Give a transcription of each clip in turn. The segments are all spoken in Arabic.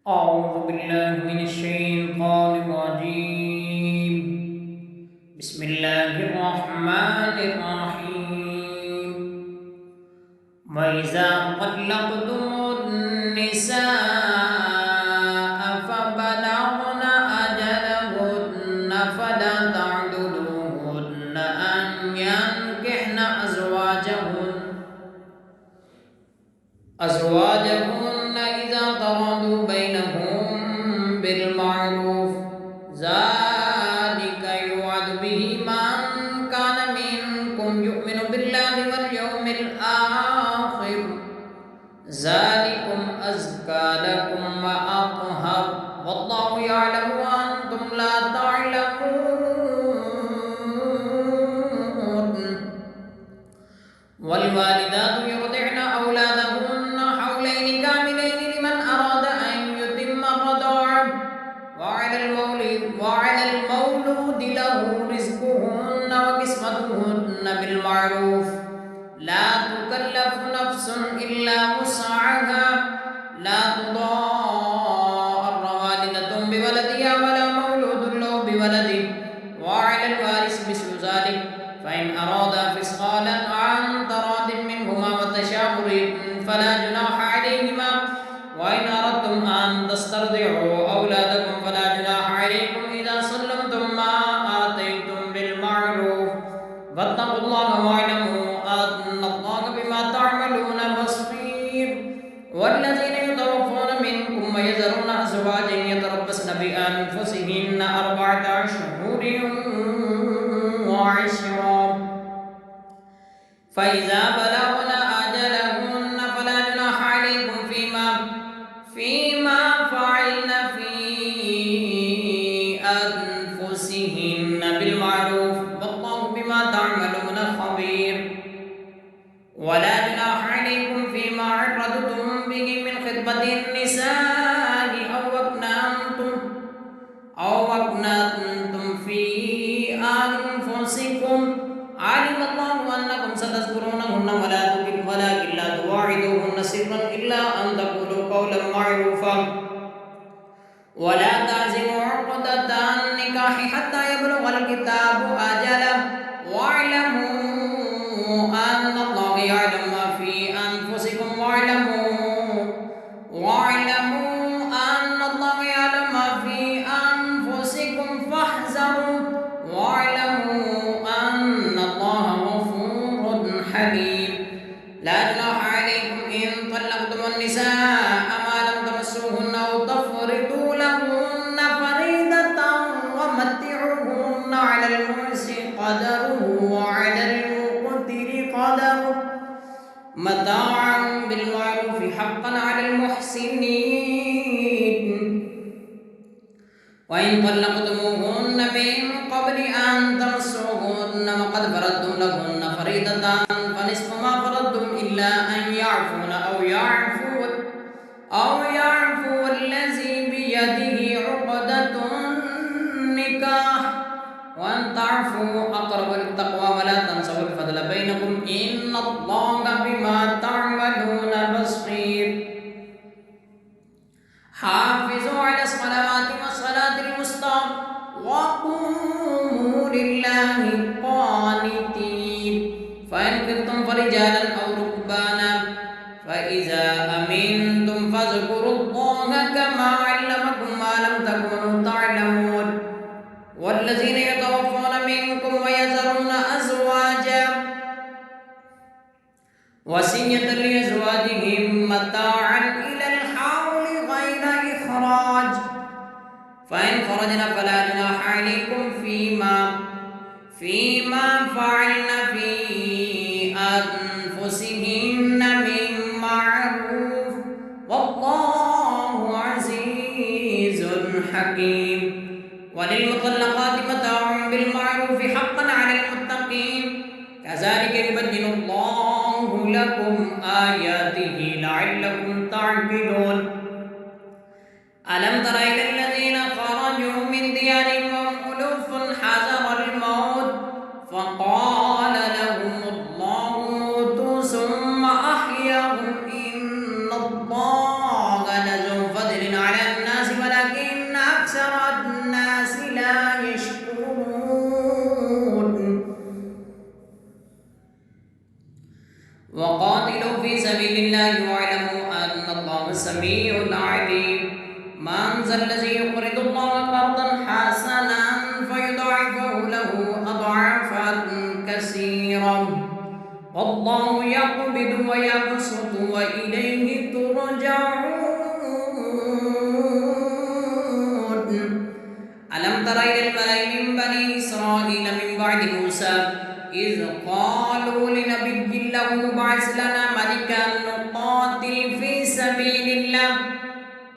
أعوذ بالله من الشيطان الرجيم. بسم الله الرحمن الرحيم. وإذا طلقتم النساء فبلغن أجلهن فلا تعضلوهن أن ينكحن أزواجهن إذا تراضوا بينهم بالمعروف، ذلك يوعظ به من كان منكم يؤمن بالله واليوم الآخر، ذلكم أزكى لكم وأطهر، والله يعلم وأنتم لا تعلمون. والوالدات يرضعن أولادهن حولين كاملين لمن أراد أن يتم الرضاعة، وعلى المولود له رزقهن وكسوتهن بالمعروف، لا تكلف نفس إلا وسعها، لا تضار والدة بولدها ولا مولود له بولده، وعلى الوارث مثل ذلك، فإن أرادا فصالا عن تراض منهما وتشاور فلا جناح عليهما، وإن أردتم أن تسترضعوا أولادكم فلا جناح عليكم إذا سلمتم ما آتيتم بالمعروف، واتقوا الله واعلموا أن الله بما تعملون بصير. والذين يتوفون منكم ويذرون أزواجا يتربصن بأنفسهن 4 أشهر وعشرا، فإذا بلغن أجلهن فلا جناح عليكم فيما فعلن في أنفسهن بالمعروف، والله بما تعملون خبير. ولا جناح عليكم فيما عرضتم به من خطبة النساء أو أكننتم في أنفسكم، علم الله أنكم ستذكرونهن ولكن لا تواعدوهن سرا إلا أن تقولوا قولا معروفا، ولا تعزموا عقدة النكاح حتى يبلغ الكتاب أجله، واعلموا أن الله يعلم ما في أنفسكم، واعلموا أن الله يعلم ما في أنفسكم فاحذروا، واعلموا أن الله غفور حليم. لا جناح عليكم إن طلقتم النساء ما لم تمسوهن أو تفرضوا لهن فريضة، ومتعوهن على الموسع قدره وعلى المقتر قدره متاعا بالمعروف حقا على المحسنين. وإن طلقتموهن من قبل أن تمسوهن وقد فرضتم لهن فريضة فنصف ما فرضتم إلا أن يعفون أو يعفو الذي بيده عقدة النكاح، وأن تعفوا أقرب للتقوى ولا تنسوا الفضل بينكم إن الله بما تعملون بصير. حافظوا على الصلوات والصلاة الوسطى وقوموا لله قانتين، فإن خفتم فرجالا أو ركبانا، فإذا أمنتم فاذكروا الله كما علمكم ما لم تكونوا تعلمون. والذين يتوفون منكم ويذرون أزواجا وصية لأزواجهم متاعا إلى الحول غير إخراج، فإن خرجن فلا جناح عليكم فيما فعلن في أنفسهن من معروف، والله عزيز حكيم. وللمطلقات متاع بالمعروف حقا على المتقين، كذلك يبين الله لكم آياته لعلكم تعقلون. ألم تر إلى الذين خرجوا من ديارهم وهم ألوف حذر الموت فقال لهم الله موتوا ثم أحياهم إن الله لذو فضل على السميع العليم من ذا الذي يقرض الله قرضا حسنا فيضاعفه له أضعافا كثيرة والله يقبض ويبسط وإليه ترجعون. ألم تر إلى الملأ من بني إسرائيل من بعد موسى إذ قالوا لنبي له ابعث لنا ملكا نقاتل في سبيل الله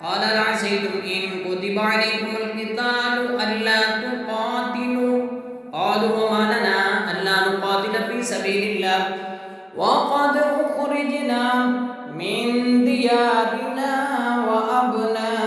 قال هل عسيتم إن كتب عليكم القتال ألا تقاتلوا قالوا وما لنا ألا نقاتل في سبيل الله وقد أخرجنا من ديارنا وأبنائنا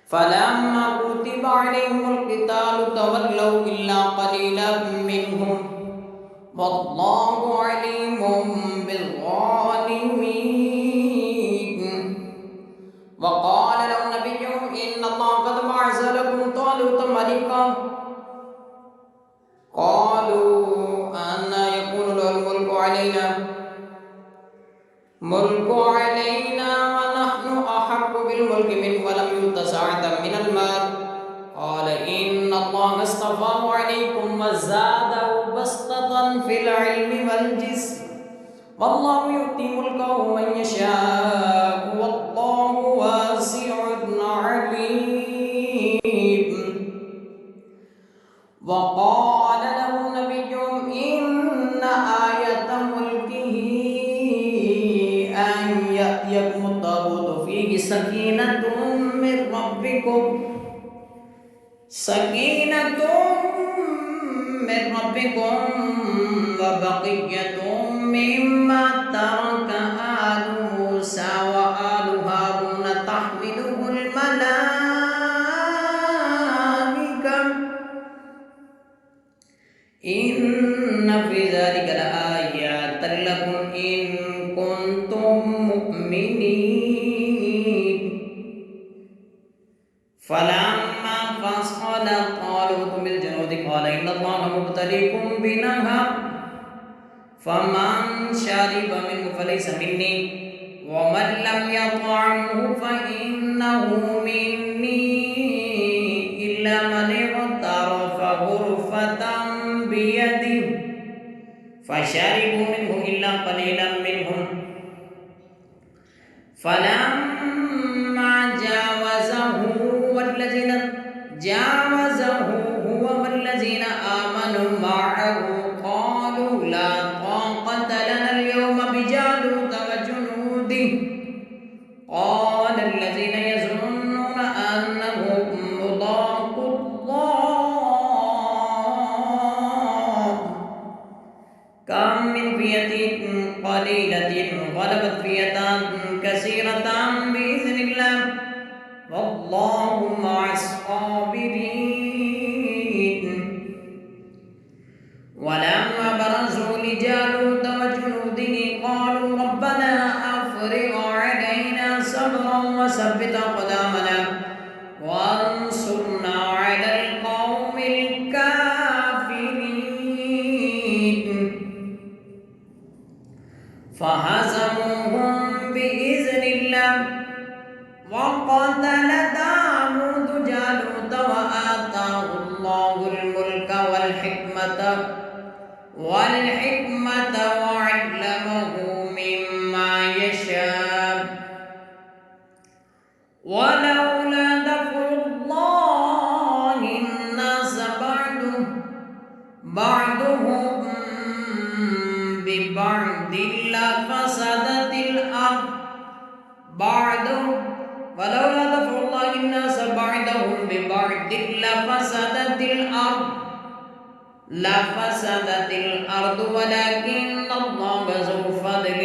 فلما كتب عليهم القتال تولوا إلا قليلا منهم والله عليم بالظالمين. وقال لهم نبيهم إن الله قد بعث لكم طالوت ملكا قالوا أنى يكون له الملك علينا ونحن أحق بالملك منه ولم يؤت سعة من المال قال إن الله اصطفاه عليكم وزاده بسطة في العلم والجسم والله يؤتي ملكه من يشاء والله واسع عليم. وقال له نبيهم إن آية ملكه أن يأتيكم الطاغوت فيه سكينة من ربكم وبقية مما ترك آل موسى وآل هارون تحمله الملائكة إن في ذلك لآيات لكم إن كنتم مؤمنين. فلما فصل طالوت بالجنود قال إن الله مبتليكم بنهر فمن شرب منه فليس مني ومن لم يطعمه فإنه مني إلا من اغترف غرفة بيده فشربوا منه إلا قليلا منهم فلما جاوزه هو والذين آمنوا معه قالوا لا طاقة لنا اليوم بجالوت وجنوده قال الذين يظنون أنهم ملاقو الله كم من فئة قليلة غلبت فئة كثيرة بإذن الله والله مع الصابرين. ولما برزوا لجالوت وجنوده قالوا ربنا أفرغ علينا صبرا وثبت أقدامنا وانصرنا على القوم الكافرين فهزموهم بإذن الله وقتل داود جالوت وآتاه الله الملك والحكمة وعلمه مما يشاء ولولا دفع الله الناس بعضهم ببعض لفسدت الأرض ولولا دفع الله الناس بعضهم ببعض لفسدت الأرض ولكن الله ذو فضل